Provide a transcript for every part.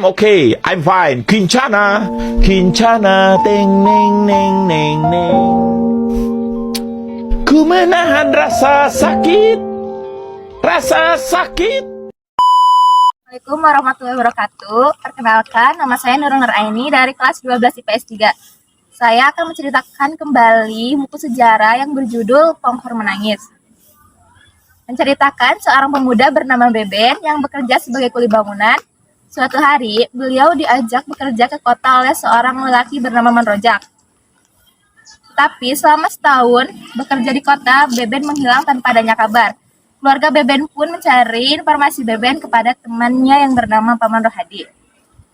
okay, I'm fine. Kincana, Kincana, teng neng neng neng neng. Ku menahan rasa sakit, rasa sakit. Assalamualaikum warahmatullahi wabarakatuh. Perkenalkan, nama saya Nurul Nuraini dari kelas 12 IPS 3. Saya akan menceritakan kembali buku sejarah yang berjudul Pongkor Menangis. Menceritakan seorang pemuda bernama Beben yang bekerja sebagai kuli bangunan. Suatu hari, beliau diajak bekerja ke kota oleh seorang lelaki bernama Manrojak. Tapi selama setahun bekerja di kota, Beben menghilang tanpa adanya kabar. Keluarga Beben pun mencari informasi Beben kepada temannya yang bernama Paman Rohadi.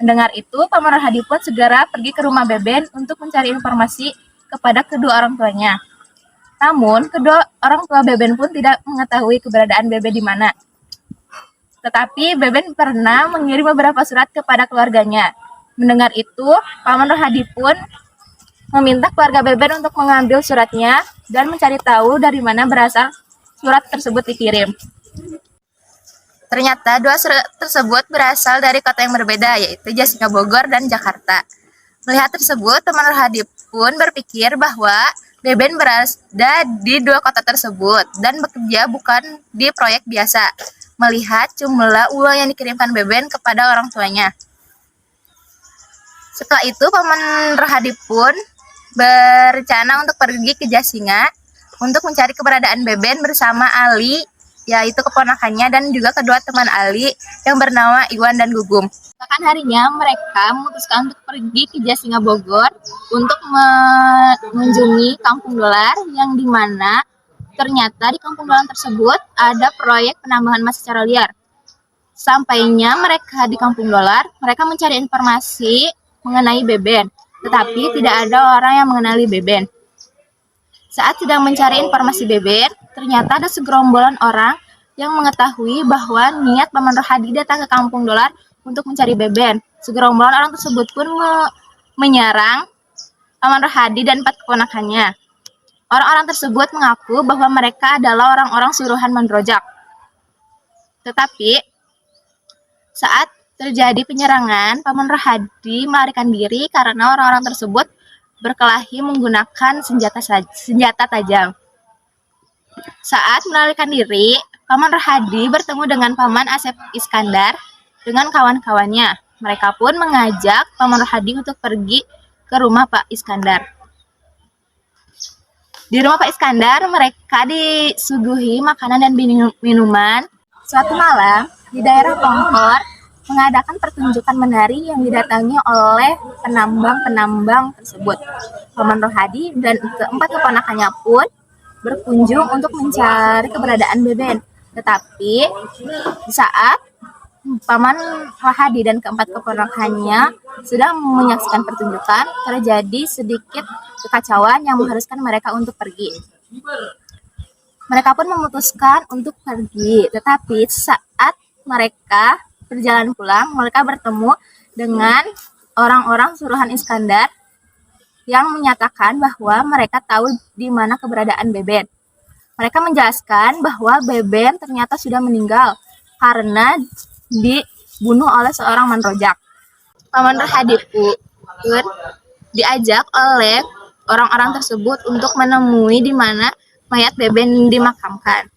Mendengar itu, Paman Rohadi pun segera pergi ke rumah Beben untuk mencari informasi kepada kedua orang tuanya. Namun, kedua orang tua Beben pun tidak mengetahui keberadaan Beben di mana. Tetapi Beben pernah mengirim beberapa surat kepada keluarganya. Mendengar itu, Paman Rohadi pun meminta keluarga Beben untuk mengambil suratnya dan mencari tahu dari mana berasal surat tersebut dikirim. Ternyata dua surat tersebut berasal dari kota yang berbeda, yaitu Jasinga Bogor dan Jakarta. Melihat tersebut, Paman Rohadi pun berpikir bahwa Beben berada di dua kota tersebut dan bekerja bukan di proyek biasa. Melihat jumlah uang yang dikirimkan Beben kepada orang tuanya. Setelah itu, Paman Rohadi pun berencana untuk pergi ke Jasinga untuk mencari keberadaan Beben bersama Ali, yaitu keponakannya, dan juga kedua teman Ali yang bernama Iwan dan Gugum. Bahkan harinya mereka memutuskan untuk pergi ke Jasinga Bogor untuk mengunjungi Kampung Dolar, yang dimana ternyata di Kampung Dolar tersebut ada proyek penambangan emas secara liar. Sampainya mereka di Kampung Dolar, mereka mencari informasi mengenai Beben, tetapi tidak ada orang yang mengenali Beben. Saat sedang mencari informasi Beben, ternyata ada segerombolan orang yang mengetahui bahwa niat Paman Rohadi datang ke Kampung Dolar untuk mencari Beben. Segerombolan orang tersebut pun menyerang Paman Rohadi dan 4 keponakannya. Orang-orang tersebut mengaku bahwa mereka adalah orang-orang suruhan Manrojak. Tetapi saat terjadi penyerangan, Paman Rohadi melarikan diri karena orang-orang tersebut berkelahi menggunakan senjata tajam. Saat melarikan diri, Paman Rohadi bertemu dengan Paman Asep Iskandar dengan kawan-kawannya. Mereka pun mengajak Paman Rohadi untuk pergi ke rumah Pak Iskandar. Di rumah Pak Iskandar, mereka disuguhi makanan dan minuman. Suatu malam, di daerah Pongkor, mengadakan pertunjukan menari yang didatangi oleh penambang-penambang tersebut. Paman Rohadi dan keempat keponakannya pun berkunjung untuk mencari keberadaan Beben. Tetapi saat Paman Rohadi dan keempat keponakannya sedang menyaksikan pertunjukan, terjadi sedikit kekacauan yang mengharuskan mereka untuk pergi. Mereka pun memutuskan untuk pergi, tetapi saat mereka berjalan pulang, mereka bertemu dengan orang-orang suruhan Iskandar yang menyatakan bahwa mereka tahu di mana keberadaan Beben. Mereka menjelaskan bahwa Beben ternyata sudah meninggal karena dibunuh oleh seorang Manrojak. Paman Rohadi pun diajak oleh orang-orang tersebut untuk menemui di mana mayat Beben dimakamkan.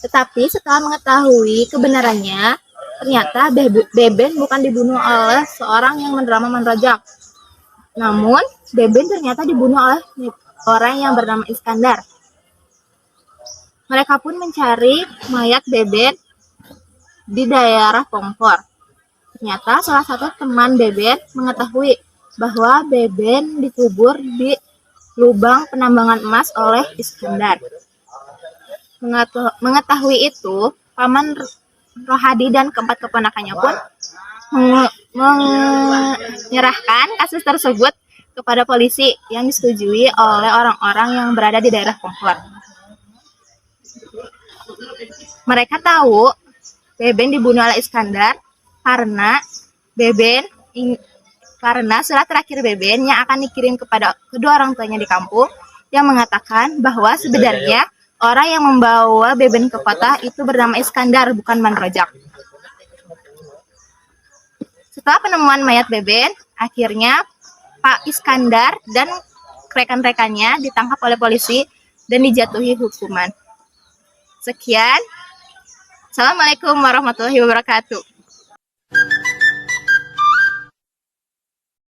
Tetapi setelah mengetahui kebenarannya, ternyata Beben bukan dibunuh oleh seorang yang bernama Manrojak. Namun, Beben ternyata dibunuh oleh orang yang bernama Iskandar. Mereka pun mencari mayat Beben di daerah Pongkor. Ternyata salah satu teman Beben mengetahui bahwa Beben dikubur di lubang penambangan emas oleh Iskandar. Mengetahui itu, Paman Rohadi dan keempat keponakannya pun menyerahkan kasus tersebut kepada polisi yang disetujui oleh orang-orang yang berada di daerah Pongkor. Mereka tahu Beben dibunuh oleh Iskandar karena surat terakhir Beben yang akan dikirim kepada kedua orang tuanya di kampung yang mengatakan bahwa sebenarnya orang yang membawa Beben ke kota itu bernama Iskandar, bukan Manrojak. Setelah penemuan mayat Beben, akhirnya Pak Iskandar dan rekan-rekannya ditangkap oleh polisi dan dijatuhi hukuman. Sekian. Assalamualaikum warahmatullahi wabarakatuh.